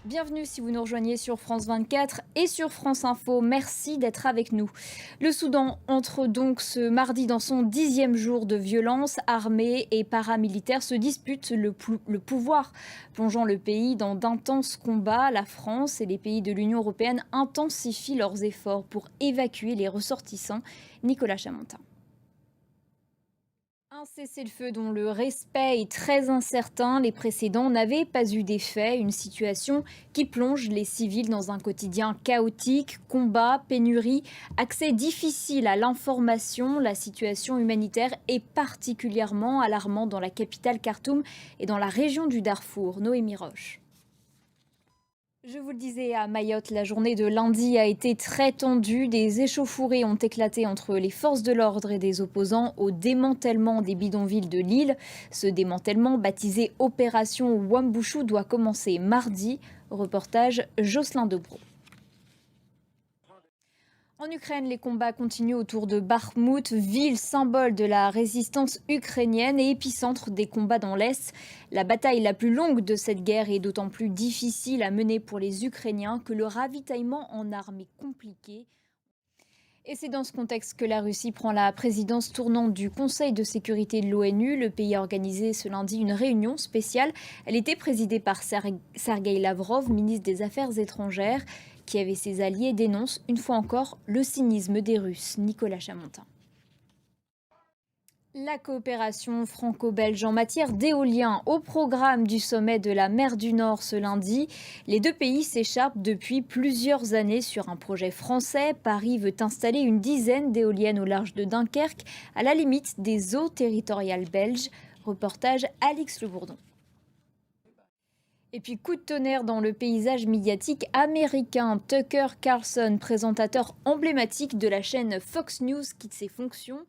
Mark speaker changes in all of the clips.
Speaker 1: Bienvenue si vous nous rejoignez sur France 24 et sur France Info. Merci d'être avec nous. Le Soudan entre donc ce mardi dans son 10e jour de violence. Armées et paramilitaires se disputent le pouvoir, plongeant le pays dans d'intenses combats. La France et les pays de l'Union européenne intensifient leurs efforts pour évacuer les ressortissants. Nicolas Chamontin. Un cessez-le-feu dont le respect est très incertain. Les précédents n'avaient pas eu d'effet. Une situation qui plonge les civils dans un quotidien chaotique, combats, pénuries, accès difficile à l'information. La situation humanitaire est particulièrement alarmante dans la capitale Khartoum et dans la région du Darfour. Noémie Roche. Je vous le disais, à Mayotte, la journée de lundi a été très tendue. Des échauffourées ont éclaté entre les forces de l'ordre et des opposants au démantèlement des bidonvilles de l'île. Ce démantèlement, baptisé Opération Wambushu, doit commencer mardi. Reportage Jocelyn Debro. En Ukraine, les combats continuent autour de Bakhmout, ville symbole de la résistance ukrainienne et épicentre des combats dans l'Est. La bataille la plus longue de cette guerre est d'autant plus difficile à mener pour les Ukrainiens que le ravitaillement en armes est compliqué. Et c'est dans ce contexte que la Russie prend la présidence tournante du Conseil de sécurité de l'ONU. Le pays a organisé ce lundi une réunion spéciale. Elle était présidée par Sergueï Lavrov, ministre des Affaires étrangères. Kiev et ses alliés dénoncent une fois encore le cynisme des Russes. Nicolas Chamontin. La coopération franco-belge en matière d'éolien au programme du sommet de la mer du Nord ce lundi. Les deux pays s'écharpent depuis plusieurs années sur un projet français. Paris veut installer une dizaine d'éoliennes au large de Dunkerque, à la limite des eaux territoriales belges. Reportage Alix Le Bourdon. Et puis coup de tonnerre dans le paysage médiatique américain. Tucker Carlson, présentateur emblématique de la chaîne Fox News, quitte ses fonctions.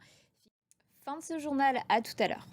Speaker 1: Fin de ce journal, à tout à l'heure.